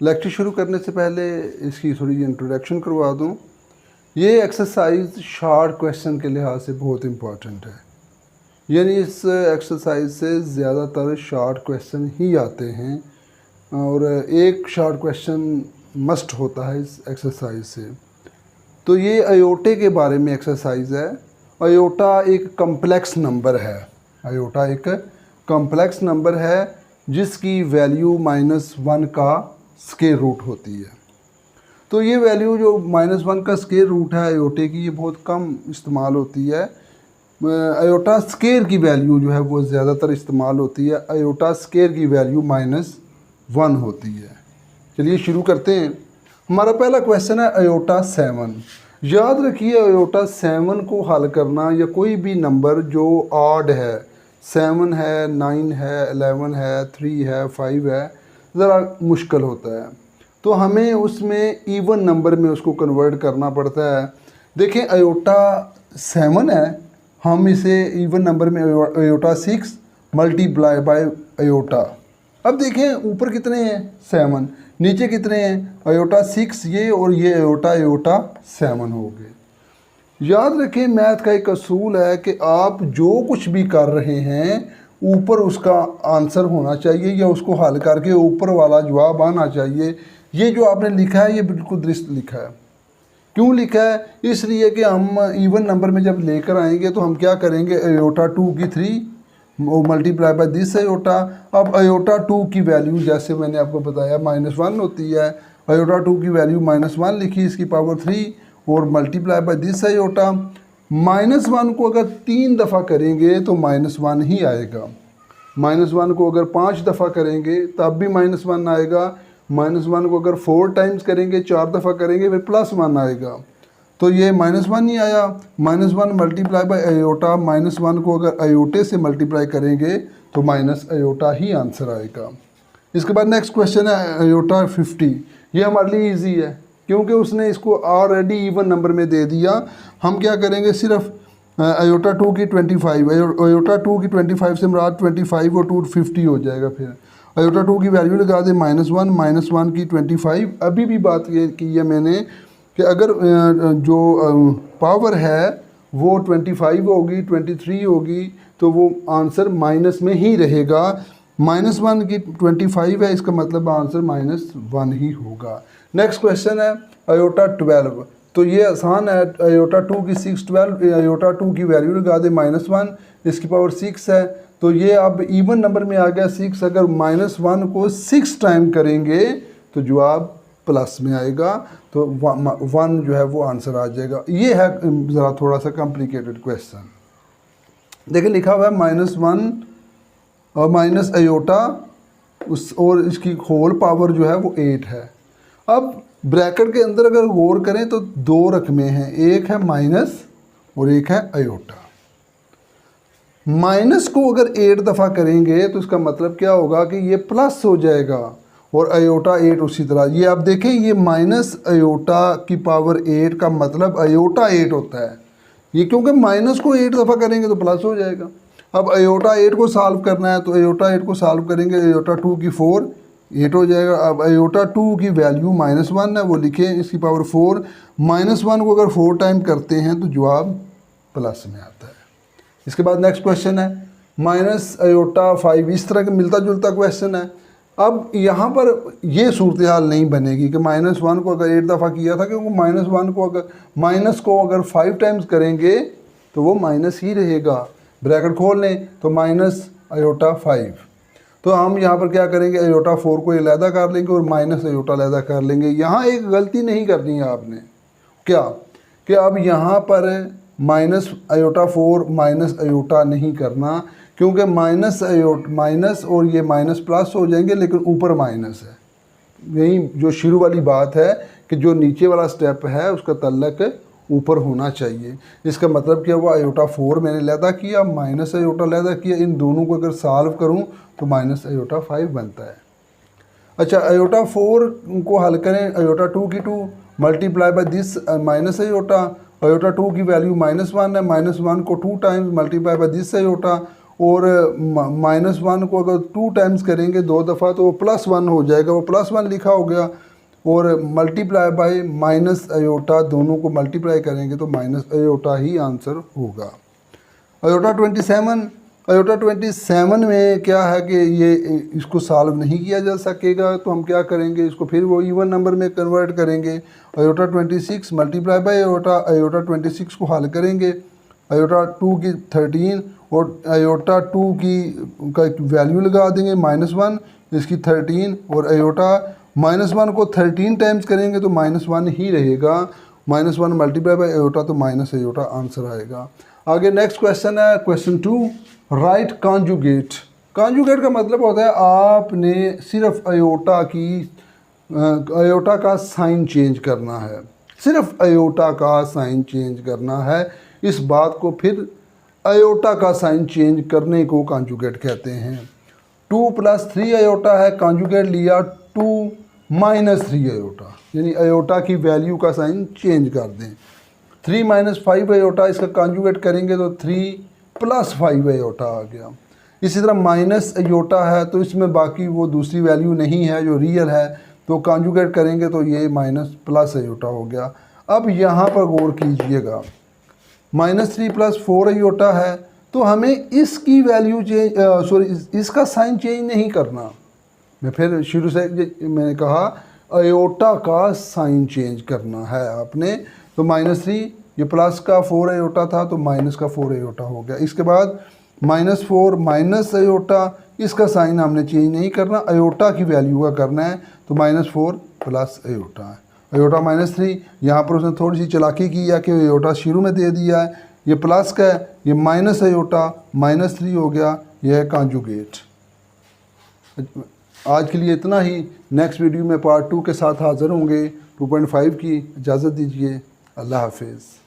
Lecture शुरू करने से पहले इसकी थोड़ी इंट्रोडक्शन करवा दूँ। ये एक्सरसाइज शॉर्ट क्वेश्चन के लिहाज से बहुत इम्पॉर्टेंट है, यानी इस एक्सरसाइज से ज़्यादातर शॉर्ट क्वेश्चन ही आते हैं और एक शॉर्ट क्वेश्चन मस्ट होता है इस एक्सरसाइज से। तो ये अयोटे के बारे में एक्सरसाइज है। अयोटा एक कम्प्लेक्स नंबर है। अयोटा एक कम्प्लेक्स नंबर है जिसकी वैल्यू -1 का स्क्वायर रूट होती है। तो ये वैल्यू जो -1 का स्क्वायर रूट है अयोटे की, ये बहुत कम इस्तेमाल होती है। अयोटा स्क्वायर की वैल्यू जो है वो ज़्यादातर इस्तेमाल होती है। अयोटा स्क्वायर की वैल्यू -1 होती है। चलिए शुरू करते हैं। हमारा पहला क्वेश्चन है अयोटा 7। याद रखिए अयोटा 7 को हल करना या कोई भी नंबर जो ऑड है, 7 है, 9 है, 11 है, 3 है, 5 है, ज़रा मुश्किल होता है। तो हमें उसमें इवन नंबर में उसको कन्वर्ट करना पड़ता है। देखें अयोटा 7 है, हम इसे इवन नंबर में अयोटा 6 मल्टीप्लाई बाय अयोटा। अब देखें ऊपर कितने हैं 7, नीचे कितने हैं अयोटा 6, ये और ये अयोटा 7 हो गए। याद रखें मैथ का एक असूल है कि आप जो कुछ भी कर रहे हैं ऊपर उसका आंसर होना चाहिए या उसको हल करके ऊपर वाला जवाब आना चाहिए। ये जो आपने लिखा है ये बिल्कुल दुरुस्त लिखा है। क्यों लिखा है? इसलिए कि हम इवन नंबर में जब लेकर आएंगे तो हम क्या करेंगे, अयोटा 2 की 3 मल्टीप्लाई बाय दिस अयोटा। अब अयोटा 2 की वैल्यू जैसे मैंने आपको बताया -1 होती है। अयोटा 2 की वैल्यू -1 लिखी, इसकी पावर 3 और मल्टीप्लाई बाय दिस अयोटा। -1 को अगर 3 दफ़ा करेंगे तो -1 ही आएगा। -1 को अगर 5 दफ़ा करेंगे तब भी -1 आएगा। -1 को अगर 4 टाइम्स करेंगे, 4 दफ़ा करेंगे, फिर +1 आएगा। तो ये -1 ही आया। -1 मल्टीप्लाई बाय अयोटा, -1 को अगर अयोटे से मल्टीप्लाई करेंगे तो माइनस अयोटा ही आंसर आएगा। इसके बाद नेक्स्ट क्वेश्चन है अयोटा 50। ये हमारे लिए ईजी है क्योंकि उसने इसको ऑलरेडी इवन नंबर में दे दिया। हम क्या करेंगे, सिर्फ अयोटा 2 की 25, अयोटा 2 की 25 से मुराद 25 और 2 50 हो जाएगा। फिर अयोटा 2 की वैल्यू लगा दे -1 की 25। अभी भी बात ये की है मैंने कि अगर जो पावर है वो 25 होगी, 23 होगी, तो वो आंसर माइनस में ही रहेगा। -1 की 25 है, इसका मतलब आंसर -1 ही होगा। नेक्स्ट क्वेश्चन है अयोटा 12। तो ये आसान है। अयोटा 2 की 6 12, अयोटा 2 की वैल्यू लगा दे -1, इसकी पावर 6 है। तो ये अब इवन नंबर में आ गया 6। अगर -1 को 6 टाइम करेंगे तो जवाब प्लस में आएगा, तो 1 जो है वो आंसर आ जाएगा। ये है ज़रा थोड़ा सा कॉम्प्लिकेटेड क्वेश्चन। देखिए लिखा हुआ है -1 और माइनस अयोटा उस और इसकी होल पावर जो है वो 8 है। अब ब्रैकेट के अंदर अगर गौर करें तो 2 रकमें हैं, एक है माइनस और एक है अयोटा। माइनस को अगर 8 दफ़ा करेंगे तो इसका मतलब क्या होगा कि ये प्लस हो जाएगा और अयोटा 8 उसी तरह। ये आप देखें, ये माइनस अयोटा की पावर 8 का मतलब अयोटा 8 होता है। ये क्योंकि माइनस को 8 दफ़ा करेंगे तो प्लस हो जाएगा। अब अयोटा 8 को सॉल्व करना है तो अयोटा 8 को सॉल्व करेंगे, अयोटा 2 की 4 8 हो जाएगा। अब अयोटा 2 की वैल्यू -1 है, वो लिखें, इसकी पावर 4। -1 को अगर 4 टाइम करते हैं तो जवाब प्लस में आता है। इसके बाद नेक्स्ट क्वेश्चन है माइनस अयोटा 5। इस तरह का मिलता जुलता क्वेश्चन है। अब यहाँ पर ये सूरत हाल नहीं बनेगी कि -1 को अगर 8 दफ़ा किया था, क्योंकि माइनस को अगर 5 टाइम्स करेंगे तो वो माइनस ही रहेगा। ब्रैकेट खोल लें तो माइनस अयोटा 5। तो हम यहाँ पर क्या करेंगे, अयोटा 4 को अलहदा कर लेंगे और माइनस अयोटा अलहदा कर लेंगे। यहाँ एक गलती नहीं करनी है आपने, क्या कि अब यहाँ पर माइनस अयोटा 4 माइनस अयोटा नहीं करना, क्योंकि माइनस और ये माइनस प्लस हो जाएंगे, लेकिन ऊपर माइनस है। यही जो शुरू वाली बात है कि जो नीचे वाला स्टेप है उसका तल्लक ऊपर होना चाहिए। इसका मतलब क्या हुआ, अयोटा 4 मैंने अलहदा किया, माइनस अयोटा अलहदा किया, इन दोनों को अगर सॉल्व करूं तो माइनस अयोटा 5 बनता है। अच्छा, अयोटा 4 को हल करें, अयोटा 2 की 2 multiply by this minus iota. Iota 2 की वैल्यू -1 है, -1 को 2 times multiply by this iota और -1 को अगर 2 टाइम्स करेंगे 2 दफ़ा तो वो +1 हो जाएगा, वो +1 लिखा हो गया। और मल्टीप्लाई बाय माइनस अयोटा, दोनों को मल्टीप्लाई करेंगे तो माइनस अयोटा ही आंसर होगा। अयोटा 27 में क्या है कि ये इसको सॉल्व नहीं किया जा सकेगा, तो हम क्या करेंगे, इसको फिर वो इवन नंबर में कन्वर्ट करेंगे। अयोटा 26 मल्टीप्लाई बाय अयोटा 26 को हल करेंगे, अयोटा 2 की 13 और अयोटा 2 की का वैल्यू लगा देंगे -1, इसकी 13 और अयोटा -1 को 13 टाइम्स करेंगे तो -1 ही रहेगा। -1 मल्टीप्लाई बाय अयोटा तो माइनस अयोटा आंसर आएगा। आगे नेक्स्ट क्वेश्चन है क्वेश्चन 2, राइट कॉन्जुगेट। कॉन्जुगेट का मतलब होता है आपने सिर्फ अयोटा का साइन चेंज करना है, सिर्फ अयोटा का साइन चेंज करना है। इस बात को फिर अयोटा का साइन चेंज करने को कॉन्जुगेट कहते हैं। 2 + 3 अयोटा है, कॉन्जुगेट लिया 2 - 3 अयोटा, यानी अयोटा की वैल्यू का साइन चेंज कर दें। 3 - 5 अयोटा, इसका कॉन्जुगेट करेंगे तो 3 + 5 अयोटा आ गया। इसी तरह माइनस अयोटा है तो इसमें बाकी वो दूसरी वैल्यू नहीं है जो रियल है, तो कॉन्जुगेट करेंगे तो ये माइनस प्लस अयोटा हो गया। अब यहाँ पर गौर कीजिएगा, -3 + 4 अयोटा है तो हमें इसकी वैल्यू इसका साइन चेंज नहीं करना। मैं फिर शुरू से मैंने कहा अयोटा का साइन चेंज करना है आपने। तो -3 ये प्लस का 4 अयोटा था तो माइनस का 4 अयोटा हो गया। इसके बाद -4 माइनस अयोटा, इसका साइन हमने चेंज नहीं करना, अयोटा की वैल्यू का करना है तो -4 + अयोटा है। अयोटा -3, यहाँ पर उसने थोड़ी सी चालाकी की है कि अयोटा शुरू में दे दिया है, ये प्लस का है, ये माइनस अयोटा -3 हो गया, यह है कॉन्जुगेट। आज के लिए इतना ही। नेक्स्ट वीडियो में पार्ट 2 के साथ हाज़िर होंगे। 2.5 की इजाज़त दीजिए। अल्लाह हाफिज़।